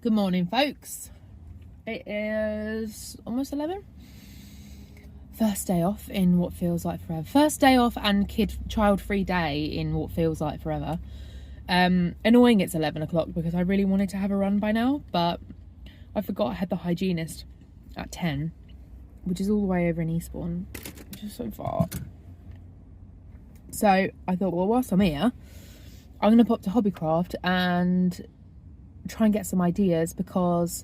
Good morning, folks. It is almost 11. First day off in what feels like forever. First day off and child-free day in what feels like forever. Annoying it's 11 o'clock because I really wanted to have a run by now, but I forgot I had the hygienist at 10, which is all the way over in Eastbourne, which is so far. So I thought, well, whilst I'm here, I'm going to pop to Hobbycraft and try and get some ideas, because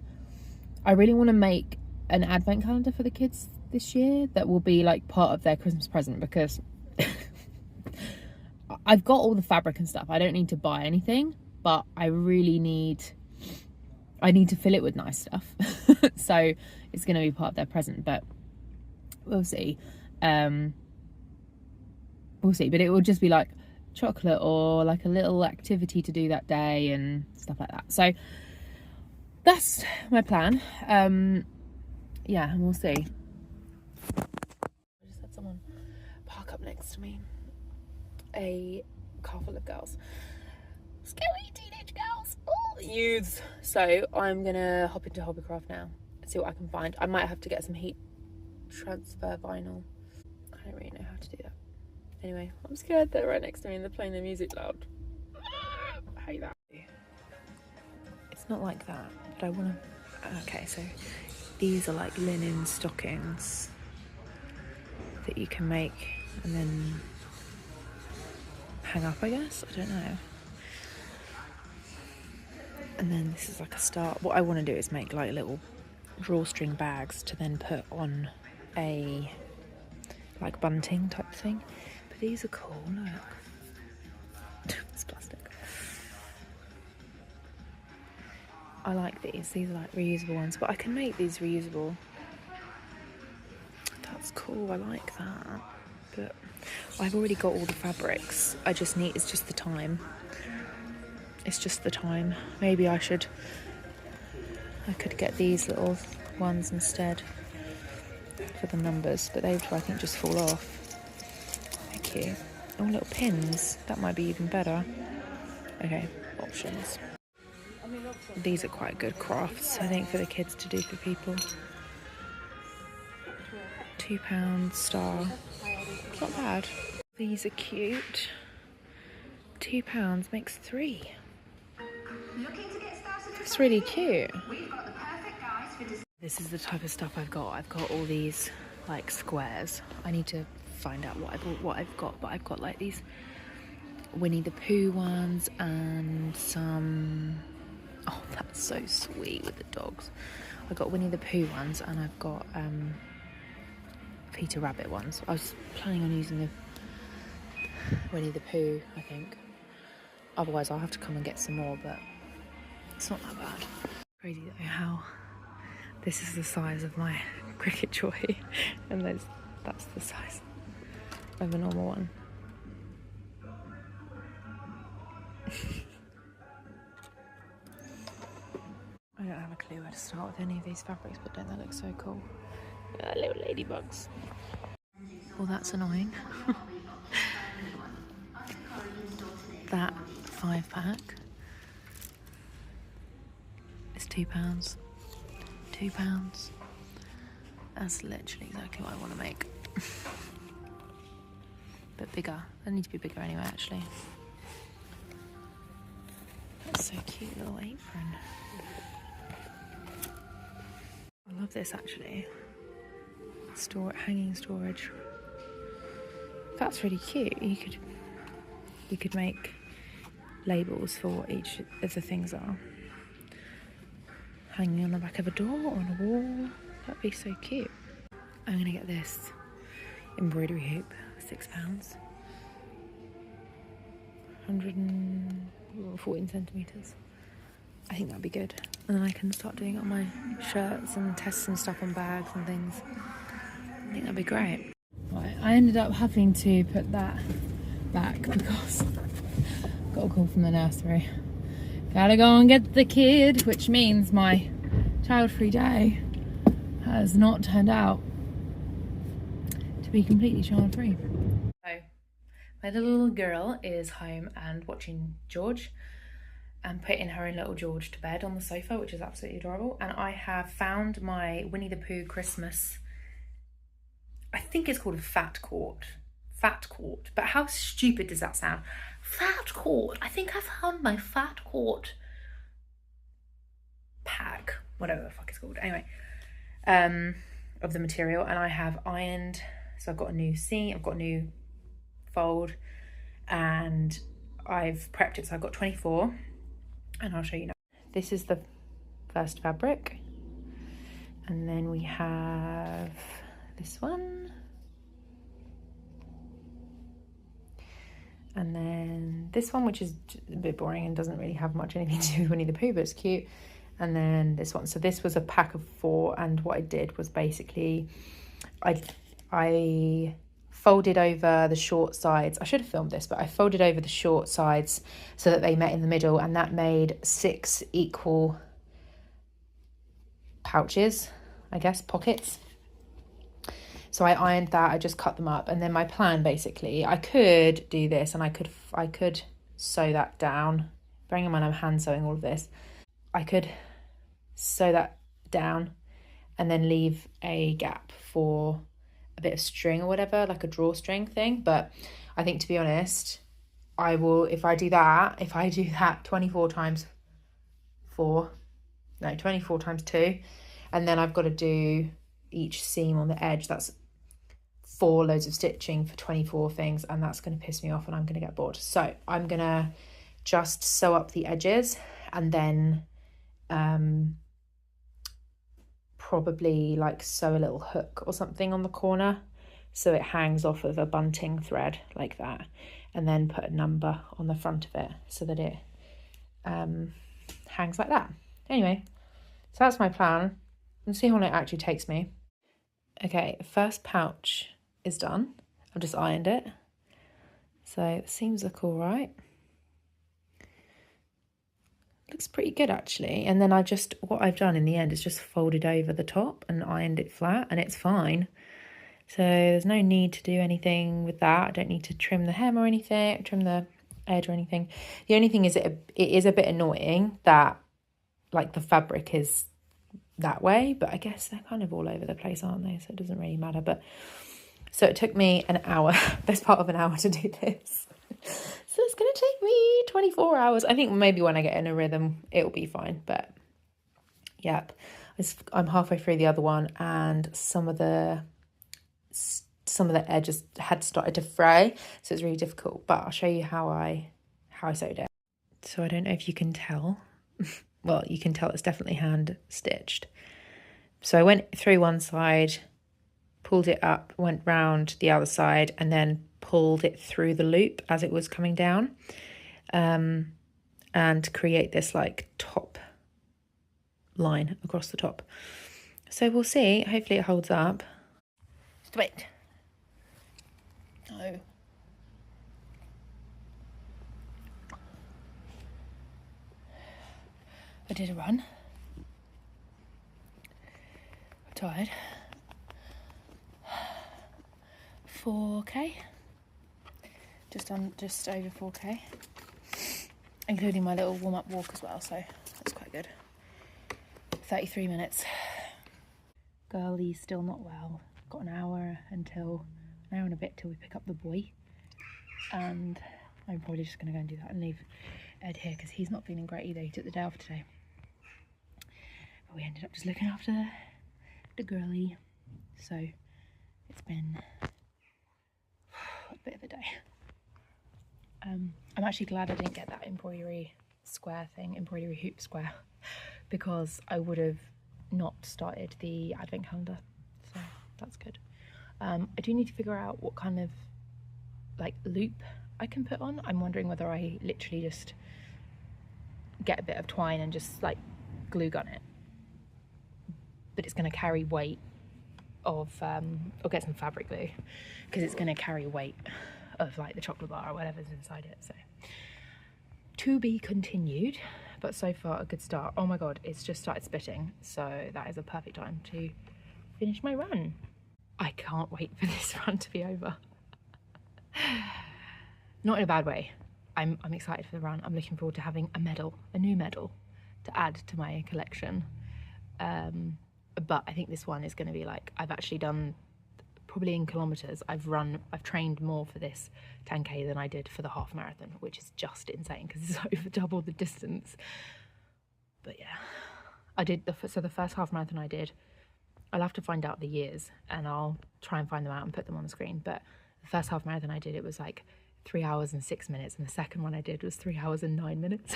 I really want to make an advent calendar for the kids this year that will be like part of their Christmas present, because I've got all the fabric and stuff. I don't need to buy anything, but I really need to fill it with nice stuff. So it's going to be part of their present, but we'll see. But it will just be like chocolate or like a little activity to do that day and stuff like that. So that's my plan. Yeah, and we'll see. I just had someone park up next to me. A car full of girls. Scary teenage girls. Oh, youths. So I'm gonna hop into Hobbycraft now and see what I can find. I might have to get some heat transfer vinyl. I don't really know how to do that. Anyway, I'm scared they're right next to me and they're playing their music loud. I hate that. It's not like that, but I want to... Okay, so these are like linen stockings that you can make and then hang up, I guess. I don't know. And then this is like a start. What I want to do is make like little drawstring bags to then put on a like bunting type thing. These are cool, look. It's plastic. I like these. These are like reusable ones, but I can make these reusable. That's cool, I like that. But I've already got all the fabrics. It's just the time. It's just the time. Maybe I could get these little ones instead for the numbers, but they would, I think, just fall off. Cute. Oh, little pins. That might be even better. Okay, options. These are quite good crafts, I think, for the kids to do for people. £2 star. It's not bad. These are cute. £2 makes 3. It's really cute. This is the type of stuff I've got. I've got all these like squares. I need to find out what I've got, but I've got like these Winnie the Pooh ones and some... Oh, that's so sweet with the dogs. I've got Winnie the Pooh ones and I've got Peter Rabbit ones. I was planning on using the Winnie the Pooh, I think. Otherwise I'll have to come and get some more, but it's not that bad. Crazy though how this is the size of my cricket toy and that's the size of a normal one. I don't have a clue where to start with any of these fabrics, but don't they look so cool? Little ladybugs. Well, that's annoying. That 5-pack is £2. £2. That's literally exactly what I want to make. Bit bigger. They need to be bigger anyway, actually. That's so cute, little apron. I love this actually. Hanging storage. That's really cute. You could make labels for what each of the things are. Hanging on the back of a door or on a wall. That'd be so cute. I'm gonna get this embroidery hoop. £6, 114 centimetres. I think that'd be good. And then I can start doing it on my shirts and test some stuff on bags and things. I think that'd be great. Right, I ended up having to put that back because I got a call from the nursery. Gotta go and get the kid, which means my child-free day has not turned out to be completely child-free. So, my little girl is home and watching George. and putting her and little George to bed on the sofa, which is absolutely adorable. And I have found my Winnie the Pooh Christmas, I think it's called a fat quart. Fat quart. But how stupid does that sound? Fat quart. I think I found my fat quart pack, whatever the fuck it's called. Anyway, of the material. And I have ironed, so I've got a new seam, I've got a new fold, and I've prepped it, so I've got 24, and I'll show you now. This is the first fabric, and then we have this one, and then this one, which is a bit boring and doesn't really have much anything to do with Winnie the Pooh, but it's cute. And then this one. So this was a pack of 4, and what I did was basically I folded over the short sides. I should have filmed this, but I folded over the short sides so that they met in the middle, and that made 6 equal pouches, I guess, pockets. So I ironed that, I just cut them up, and then my plan basically, I could do this and I could sew that down. Bearing in mind I'm hand sewing all of this, I could sew that down and then leave a gap for a bit of string or whatever, like a drawstring thing. But I think, to be honest, I will, if I do that 24 times 4, no, 24 times 2, and then I've got to do each seam on the edge. That's 4 loads of stitching for 24 things, and that's going to piss me off and I'm going to get bored. So I'm going to just sew up the edges and then probably like sew a little hook or something on the corner so it hangs off of a bunting thread like that, and then put a number on the front of it so that it hangs like that. Anyway, so that's my plan, and see how long it actually takes me. Okay, first pouch is done. I've just ironed it, so the seams look all right. Looks pretty good actually. And then what I've done in the end is just folded over the top and ironed it flat, and it's fine. So there's no need to do anything with that. I don't need to trim the hem or anything, trim the edge or anything. The only thing is it is a bit annoying that like the fabric is that way, but I guess they're kind of all over the place, aren't they? So it doesn't really matter. But so it took me an hour, best part of an hour, to do this. So it's going to take me 24 hours. I think maybe when I get in a rhythm, it'll be fine. But yep, I'm halfway through the other one, and some of the edges had started to fray, so it's really difficult. But I'll show you how I sewed it. So I don't know if you can tell. Well, you can tell it's definitely hand stitched. So I went through one side, pulled it up, went round the other side, and then pulled it through the loop as it was coming down, and create this like top line across the top. So we'll see. Hopefully it holds up. Wait. No. I did a run. I'm tired. 4k. Just over 4k. Including my little warm-up walk as well, so that's quite good. 33 minutes. Girlie's still not well. Got an hour and a bit till we pick up the boy. And I'm probably just going to go and do that and leave Ed here because he's not feeling great either. He took the day off today. But we ended up just looking after the girlie. So it's been a bit of a day. I'm actually glad I didn't get that embroidery hoop square, because I would have not started the advent calendar, so that's good. I do need to figure out what kind of like loop I can put on. I'm wondering whether I literally just get a bit of twine and just like glue gun it, but it's going to carry weight of or get some fabric glue, because it's going to carry weight of like the chocolate bar or whatever's inside it. So to be continued, but so far a good start. Oh my god, it's just started spitting, so that is a perfect time to finish my run. I can't wait for this run to be over. Not in a bad way, I'm excited for the run. I'm looking forward to having a medal, a new medal to add to my collection. But I think this one is going to be like, I've actually done, probably in kilometers, I've trained more for this 10K than I did for the half marathon, which is just insane because it's over double the distance. But yeah, I did so the first half marathon I did, I'll have to find out the years and I'll try and find them out and put them on the screen. But the first half marathon I did, it was like 3 hours and 6 minutes, and the second one I did was 3 hours and 9 minutes.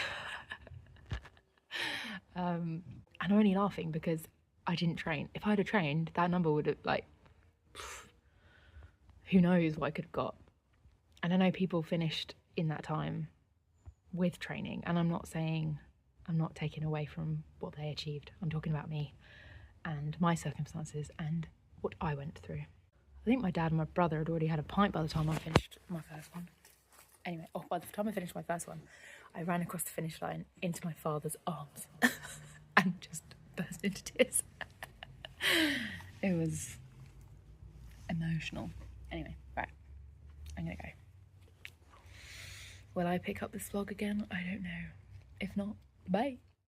And I'm only laughing because I didn't train. If I'd have trained, that number would have, like, who knows what I could have got. And I know people finished in that time with training, and I'm not taking away from what they achieved. I'm talking about me and my circumstances and what I went through. I think my dad and my brother had already had a pint by the time I finished my first one. Anyway, by the time I finished my first one, I ran across the finish line into my father's arms and just burst into tears. It was emotional. Anyway, right, I'm gonna go. Will I pick up this vlog again? I don't know. If not, bye.